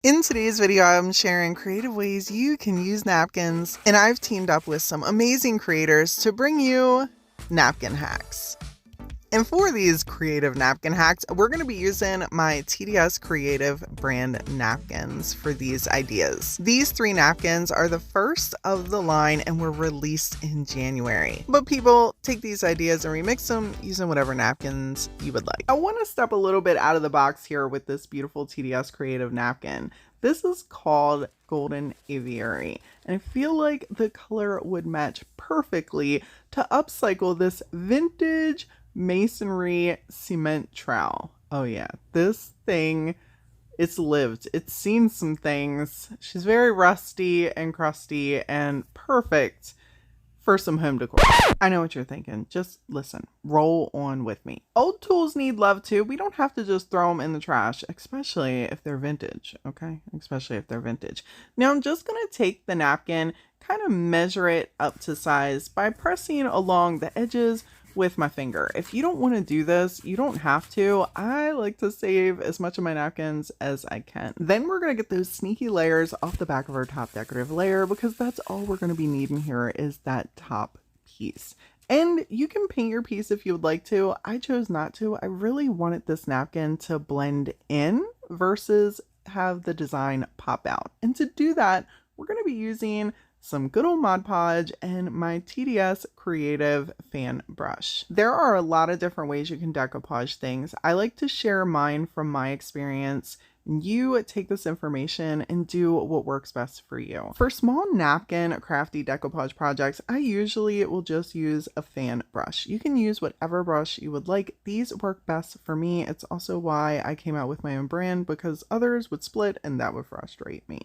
In today's video, I'm sharing creative ways you can use napkins, and I've teamed up with some amazing creators to bring you napkin hacks. And for these creative napkin hacks, we're going to be using my TDS Creative brand napkins for these ideas. These 3 napkins are the first of the line and were released in January. But people take these ideas and remix them using whatever napkins you would like. I want to step a little bit out of the box here with this beautiful TDS Creative napkin. This is called Golden Aviary, and I feel like the color would match perfectly to upcycle this vintage masonry cement trowel. Oh yeah, this thing, it's lived. It's seen some things. She's very rusty and crusty and perfect for some home decor. I know what you're thinking. Just listen, roll on with me. Old tools need love too. We don't have to just throw them in the trash, especially if they're vintage, okay? Especially if they're vintage. Now I'm just gonna take the napkin, kind of measure it up to size by pressing along the edges with my finger. If you don't want to do this, you don't have to. I like to save as much of my napkins as I can. Then we're going to get those sneaky layers off the back of our top decorative layer, because that's all we're going to be needing here is that top piece. And you can paint your piece if you would like to. I chose not to. I really wanted this napkin to blend in versus have the design pop out. And to do that, we're going to be using some good old Mod Podge and my TDS Creative fan brush. There are a lot of different ways you can decoupage things. I like to share mine from my experience. You take this information and do what works best for you. For small napkin crafty decoupage projects, I usually will just use a fan brush. You can use whatever brush you would like. These work best for me. It's also why I came out with my own brand, because others would split and that would frustrate me.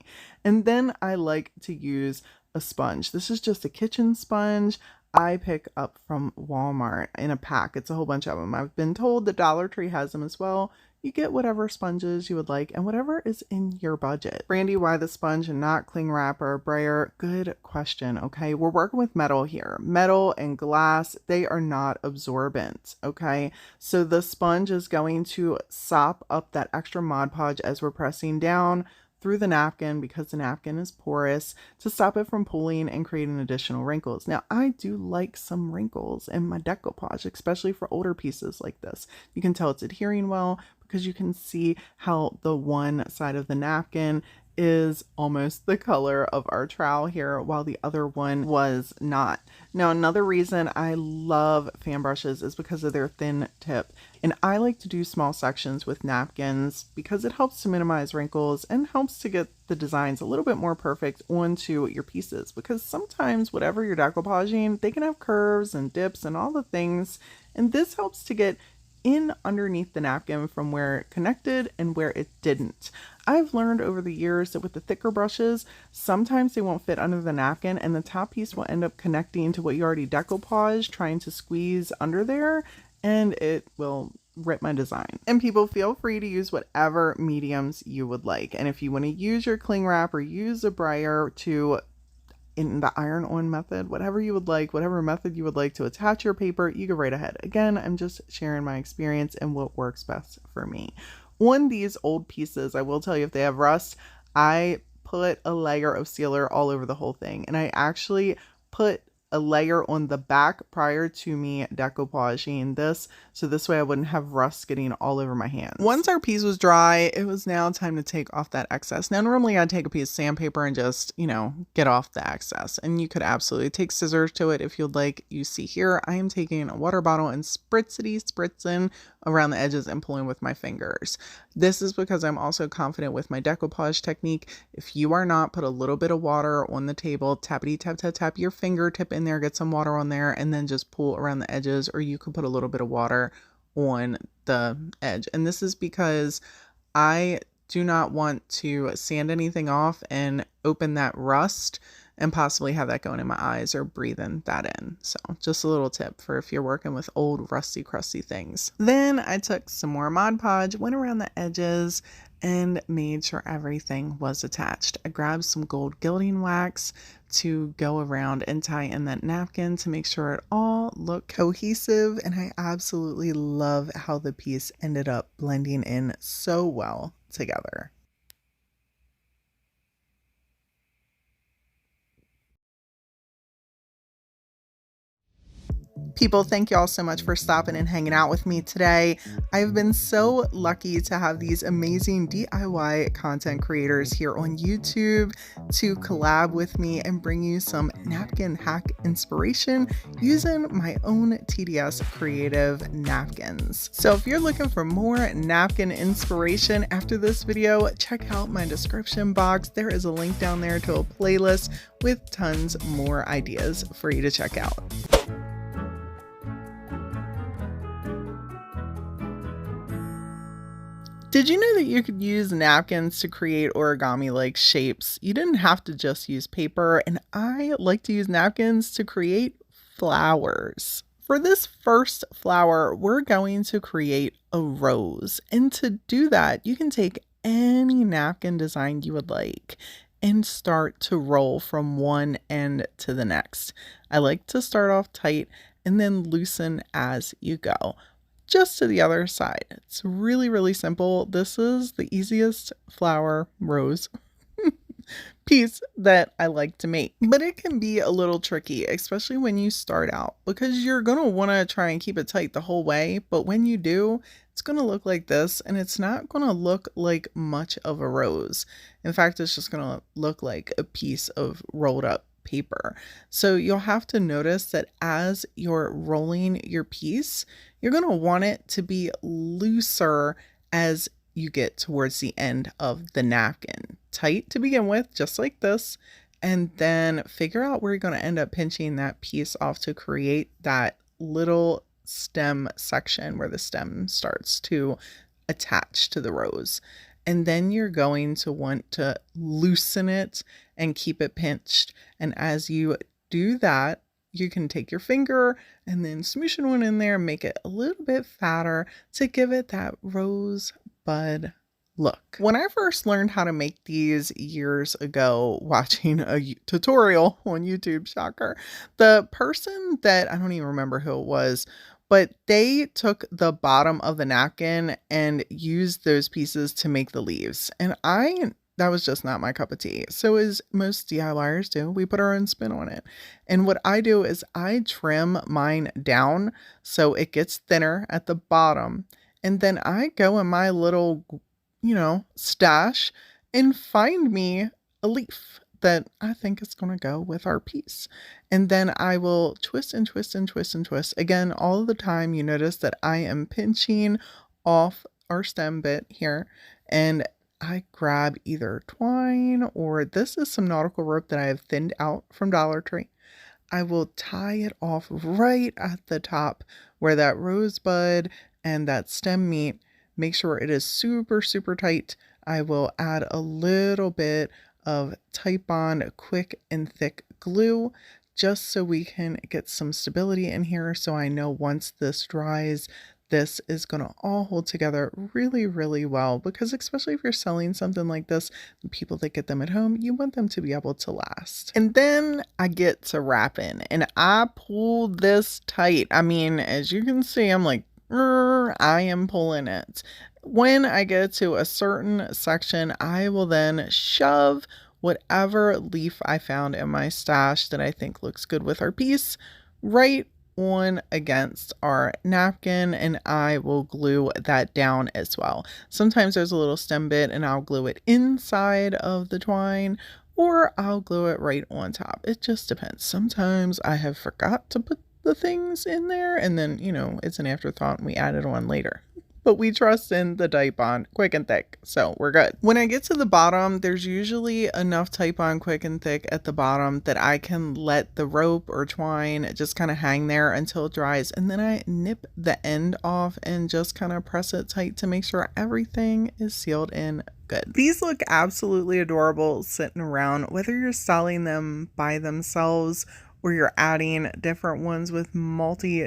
And then I like to use a sponge. This is just a kitchen sponge I pick up from Walmart in a pack. It's a whole bunch of them. I've been told the Dollar Tree has them as well. You get whatever sponges you would like and whatever is in your budget. Brandy, why the sponge and not cling wrap or brayer? Good question. Okay, we're working with metal here. Metal and glass, they are not absorbent. Okay, so the sponge is going to sop up that extra Mod Podge as we're pressing down through the napkin, because the napkin is porous, to stop it from pooling and creating additional wrinkles. Now, I do like some wrinkles in my decoupage, especially for older pieces like this. You can tell it's adhering well because you can see how the one side of the napkin is almost the color of our trowel here, while the other one was not. Now, another reason I love fan brushes is because of their thin tip. And I like to do small sections with napkins because it helps to minimize wrinkles and helps to get the designs a little bit more perfect onto your pieces. Because sometimes whatever you're decoupaging, they can have curves and dips and all the things. And this helps to get in underneath the napkin from where it connected and where it didn't. I've learned over the years that with the thicker brushes, sometimes they won't fit under the napkin and the top piece will end up connecting to what you already decoupaged, trying to squeeze under there, and it will rip my design. And people, feel free to use whatever mediums you would like. And if you want to use your cling wrap or use a brayer to, in the iron-on method, whatever you would like, whatever method you would like to attach your paper, you go right ahead. Again, I'm just sharing my experience and what works best for me. On these old pieces, I will tell you, if they have rust, I put a layer of sealer all over the whole thing. And I actually put a layer on the back prior to me decoupaging this, so this way I wouldn't have rust getting all over my hands. Once our piece was dry, it was now time to take off that excess. Now, normally I'd take a piece of sandpaper and just, get off the excess, and you could absolutely take scissors to it if you'd like. You see here, I am taking a water bottle and spritzing around the edges and pulling with my fingers. This is because I'm also confident with my decoupage technique. If you are not, put a little bit of water on the table, tappity tap tap tap your fingertip in there, get some water on there, and then just pull around the edges, or you could put a little bit of water on the edge. And this is because I do not want to sand anything off and open that rust and possibly have that going in my eyes or breathing that in. So just a little tip for if you're working with old rusty crusty things. Then I took some more Mod Podge, went around the edges and made sure everything was attached. I grabbed some gold gilding wax to go around and tie in that napkin to make sure it all looked cohesive, and I absolutely love how the piece ended up blending in so well together. People, thank y'all so much for stopping and hanging out with me today. I've been so lucky to have these amazing DIY content creators here on YouTube to collab with me and bring you some napkin hack inspiration using my own TDS creative napkins. So if you're looking for more napkin inspiration after this video, check out my description box. There is a link down there to a playlist with tons more ideas for you to check out. Did you know that you could use napkins to create origami-like shapes? You didn't have to just use paper, and I like to use napkins to create flowers. For this first flower, we're going to create a rose. And to do that, you can take any napkin design you would like and start to roll from one end to the next. I like to start off tight and then loosen as you go. Just to the other side. It's really, really simple. This is the easiest flower rose piece that I like to make. But it can be a little tricky, especially when you start out, because you're going to want to try and keep it tight the whole way. But when you do, it's going to look like this, and it's not going to look like much of a rose. In fact, it's just going to look like a piece of rolled up paper. So you'll have to notice that as you're rolling your piece, you're going to want it to be looser as you get towards the end of the napkin. Tight to begin with, just like this, and then figure out where you're going to end up pinching that piece off to create that little stem section where the stem starts to attach to the rose. And then you're going to want to loosen it and keep it pinched. And as you do that, you can take your finger and then smoosh one in there, make it a little bit fatter to give it that rosebud look. When I first learned how to make these years ago, watching a tutorial on YouTube, shocker, the person that, I don't even remember who it was, but they took the bottom of the napkin and used those pieces to make the leaves. And that was just not my cup of tea. So as most DIYers do, we put our own spin on it. And what I do is I trim mine down so it gets thinner at the bottom. And then I go in my little, stash and find me a leaf that I think is going to go with our piece. And then I will twist and twist and twist and twist. Again, all of the time you notice that I am pinching off our stem bit here, and I grab either twine, or this is some nautical rope that I have thinned out from Dollar Tree. I will tie it off right at the top where that rosebud and that stem meet. Make sure it is super, super tight. I will add a little bit of Type-On quick and thick glue just so we can get some stability in here. So I know once this dries, this is going to all hold together really, really well, because especially if you're selling something like this, the people that get them at home, you want them to be able to last. And then I get to wrapping, and I pull this tight. I mean, as you can see, I'm like, I am pulling it. When I get to a certain section, I will then shove whatever leaf I found in my stash that I think looks good with our piece right on against our napkin, and I will glue that down as well. Sometimes there's a little stem bit and I'll glue it inside of the twine, or I'll glue it right on top. It just depends. Sometimes I have forgot to put the things in there, and then, it's an afterthought and we add it on later. But we trust in the Type-On quick and thick, so we're good. When I get to the bottom, there's usually enough Type-On quick and thick at the bottom that I can let the rope or twine just kind of hang there until it dries, and then I nip the end off and just kind of press it tight to make sure everything is sealed in good. These look absolutely adorable sitting around, whether you're selling them by themselves or you're adding different ones with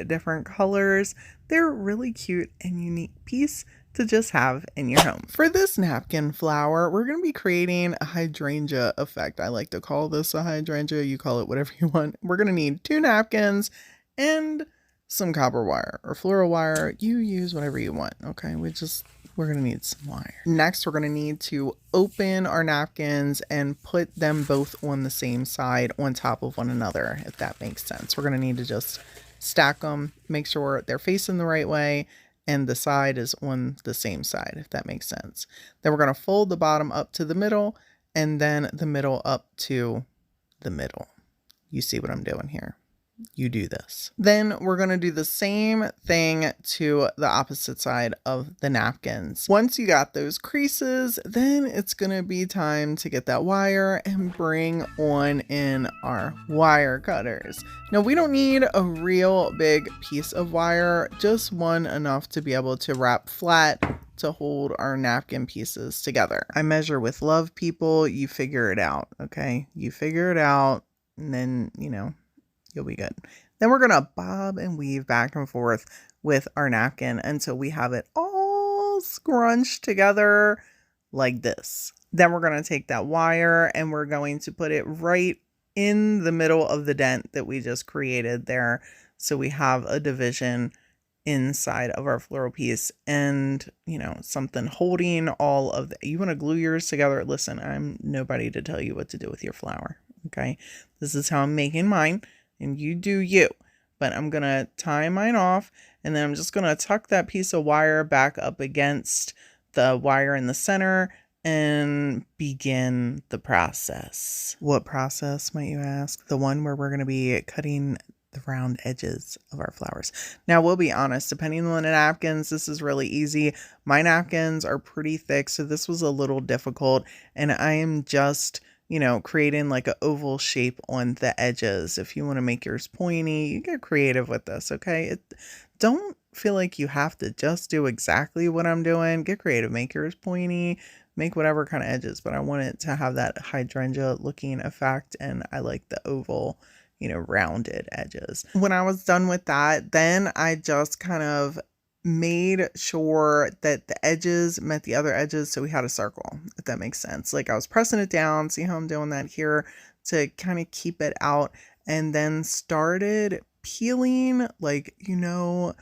different colors. They're a really cute and unique piece to just have in your home. For this napkin flower, we're going to be creating a hydrangea effect. I like to call this a hydrangea. You call it whatever you want. We're going to need 2 napkins and some copper wire or floral wire. You use whatever you want. Okay, we're going to need some wire. Next, we're going to need to open our napkins and put them both on the same side on top of one another, if that makes sense. We're going to need to just stack them, make sure they're facing the right way, and the side is on the same side, if that makes sense. Then we're going to fold the bottom up to the middle, and then the middle up to the middle. You see what I'm doing here? You do this. Then we're going to do the same thing to the opposite side of the napkins. Once you got those creases, then it's going to be time to get that wire and bring on in our wire cutters. Now we don't need a real big piece of wire, just one enough to be able to wrap flat to hold our napkin pieces together. I measure with love, people. You figure it out, okay? You figure it out, and then, you know, you'll be good. Then we're going to bob and weave back and forth with our napkin until we have it all scrunched together like this. Then we're going to take that wire and we're going to put it right in the middle of the dent that we just created there. So we have a division inside of our floral piece and, you know, something holding all of the, you want to glue yours together. Listen, I'm nobody to tell you what to do with your flower. Okay. This is how I'm making mine. And you do you, but I'm going to tie mine off, and then I'm just going to tuck that piece of wire back up against the wire in the center and begin the process. What process, might you ask? The one where we're going to be cutting the round edges of our flowers. Now, we'll be honest, depending on the napkins, this is really easy. My napkins are pretty thick, so this was a little difficult, and I am just, you know, creating like an oval shape on the edges. If you want to make yours pointy, you get creative with this, okay? Don't feel like you have to just do exactly what I'm doing. Get creative, make yours pointy, make whatever kind of edges, but I want it to have that hydrangea looking effect, and I like the oval, you know, rounded edges. When I was done with that, then I just kind of made sure that the edges met the other edges, so we had a circle, if that makes sense. Like I was pressing it down, see how I'm doing that here, to kind of keep it out, and then started peeling, like, you know,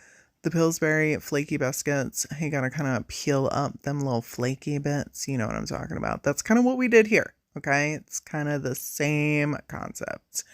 the Pillsbury flaky biscuits. You gotta kind of peel up them little flaky bits, you know what I'm talking about. That's kind of what we did here, okay? It's kind of the same concept.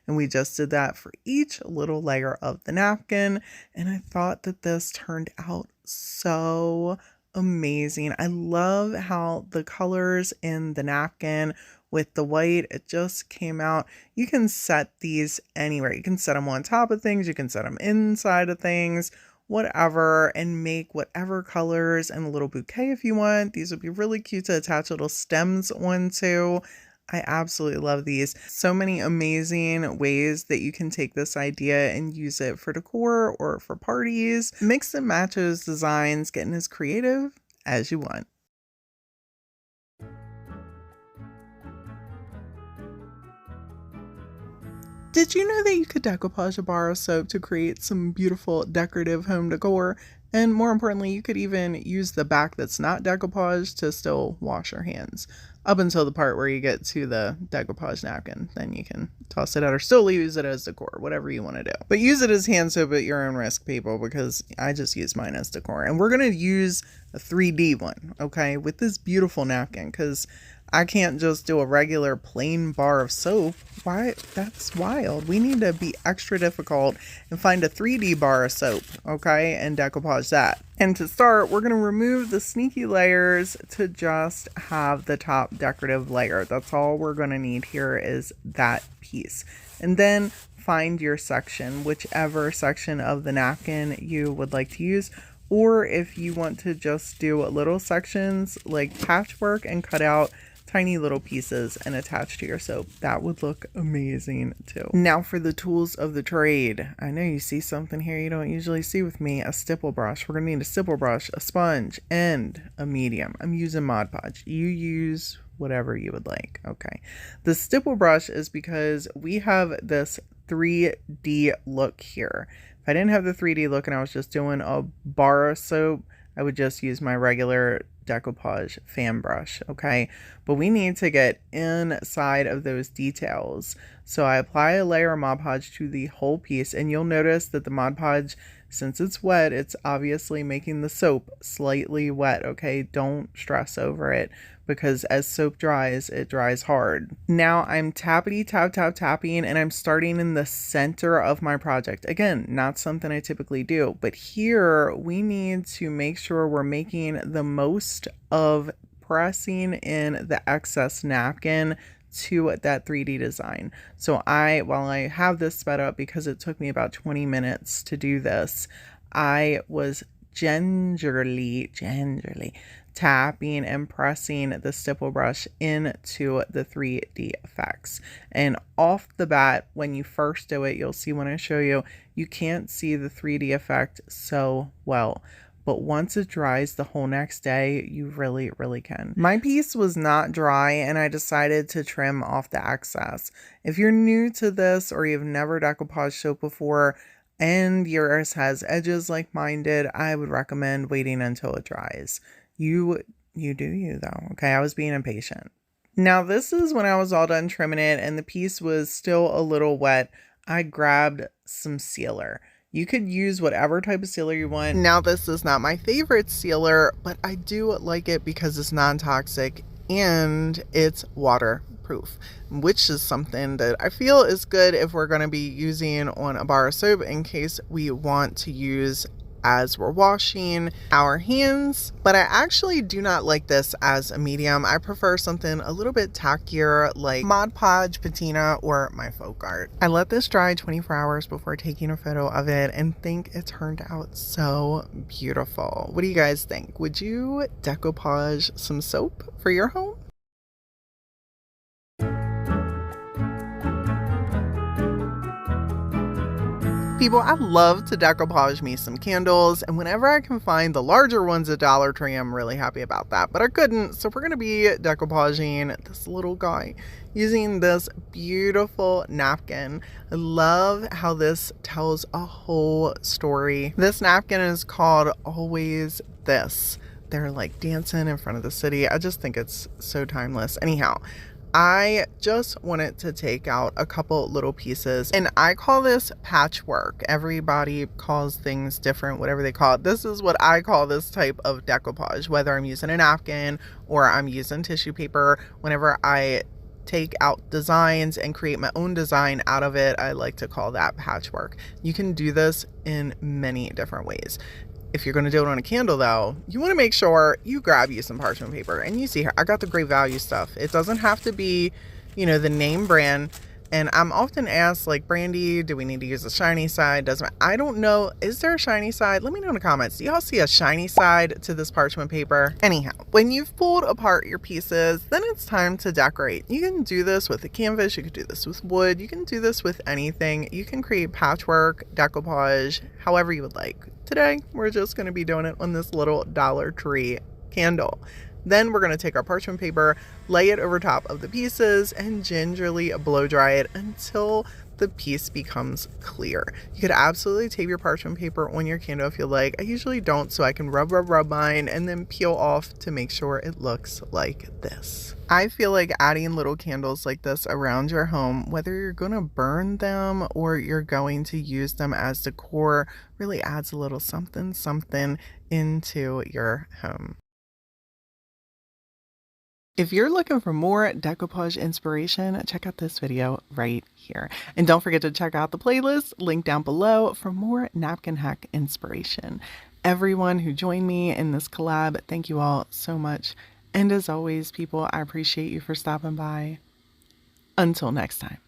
And we just did that for each little layer of the napkin. And I thought that this turned out so amazing. I love how the colors in the napkin with the white, it just came out. You can set these anywhere. You can set them on top of things. You can set them inside of things, whatever, and make whatever colors and a little bouquet if you want. These would be really cute to attach little stems onto. I absolutely love these. So many amazing ways that you can take this idea and use it for decor or for parties. Mix and matches designs, getting as creative as you want. Did you know that you could decoupage a bar of soap to create some beautiful decorative home decor? And more importantly, you could even use the back that's not decoupaged to still wash your hands. Up until the part where you get to the decoupage napkin, then you can toss it out or still use it as decor, whatever you want to do. But use it as hand soap at your own risk, people, because I just use mine as decor. And we're going to use a 3D one, okay, with this beautiful napkin, because I can't just do a regular plain bar of soap. Why? That's wild. We need to be extra difficult and find a 3D bar of soap, okay, and decoupage that. And to start, we're going to remove the sneaky layers to just have the top decorative layer. That's all we're going to need here is that piece. And then find your section, whichever section of the napkin you would like to use. Or if you want to just do little sections like patchwork and cut out tiny little pieces and attach to your soap, that would look amazing too. Now for the tools of the trade. I know you see something here you don't usually see with me, a stipple brush. We're gonna need a stipple brush, a sponge, and a medium. I'm using Mod Podge. You use whatever you would like, okay? The stipple brush is because we have this 3D look here. If I didn't have the 3D look and I was just doing a bar of soap, I would just use my regular decoupage fan brush, okay? But we need to get inside of those details. So I apply a layer of Mod Podge to the whole piece, and you'll notice that the Mod Podge Since it's wet, it's obviously making the soap slightly wet, okay? Don't stress over it because as soap dries, it dries hard. Now I'm tapping and I'm starting in the center of my project. Again, not something I typically do, but here we need to make sure we're making the most of pressing in the excess napkin to that 3D design. So while I have this sped up because it took me about 20 minutes to do this, I was gingerly tapping and pressing the stipple brush into the 3D effects. And off the bat, when you first do it, you'll see when I show you, you can't see the 3D effect so well. But once it dries the whole next day, you really can. My piece was not dry and I decided to trim off the excess. If you're new to this or you've never decoupaged soap before and yours has edges like mine did, I would recommend waiting until it dries. You do you though, okay? I was being impatient. Now this is when I was all done trimming it and the piece was still a little wet. I grabbed some sealer. You could use whatever type of sealer you want. Now this is not my favorite sealer, but I do like it because it's non-toxic and it's waterproof, which is something that I feel is good if we're going to be using on a bar of soap in case we want to use as we're washing our hands. But I actually do not like this as a medium. I prefer something a little bit tackier like Mod Podge, Patina, or my Folk Art. I let this dry 24 hours before taking a photo of it and think it turned out so beautiful. What do you guys think? Would you decoupage some soap for your home? People, I love to decoupage me some candles, and whenever I can find the larger ones at Dollar Tree, I'm really happy about that, but I couldn't, so we're going to be decoupaging this little guy using this beautiful napkin. I love how this tells a whole story. This napkin is called Always This. They're like dancing in front of the city. I just think it's so timeless. Anyhow, I just wanted to take out a couple little pieces, and I call this patchwork. Everybody calls things different, whatever they call it. This is what I call this type of decoupage, whether I'm using a napkin or I'm using tissue paper. Whenever I take out designs and create my own design out of it, I like to call that patchwork. You can do this in many different ways. If you're going to do it on a candle though, you want to make sure you grab you some parchment paper. And you see here, I got the Great Value stuff. It doesn't have to be, you know, the name brand. And I'm often asked, like, Brandy, do we need to use the shiny side? I don't know. Is there a shiny side? Let me know in the comments. Do y'all see a shiny side to this parchment paper? Anyhow, when you've pulled apart your pieces, then it's time to decorate. You can do this with a canvas. You can do this with wood. You can do this with anything. You can create patchwork, decoupage, however you would like. Today, we're just going to be doing it on this little Dollar Tree candle. Then we're going to take our parchment paper, lay it over top of the pieces, and gingerly blow dry it until the piece becomes clear. You could absolutely tape your parchment paper on your candle if you like. I usually don't, so I can rub mine and then peel off to make sure it looks like this. I feel like adding little candles like this around your home, whether you're going to burn them or you're going to use them as decor, really adds a little something into your home. If you're looking for more decoupage inspiration, check out this video right here. And don't forget to check out the playlist linked down below for more napkin hack inspiration. Everyone who joined me in this collab, thank you all so much. And as always, people, I appreciate you for stopping by. Until next time.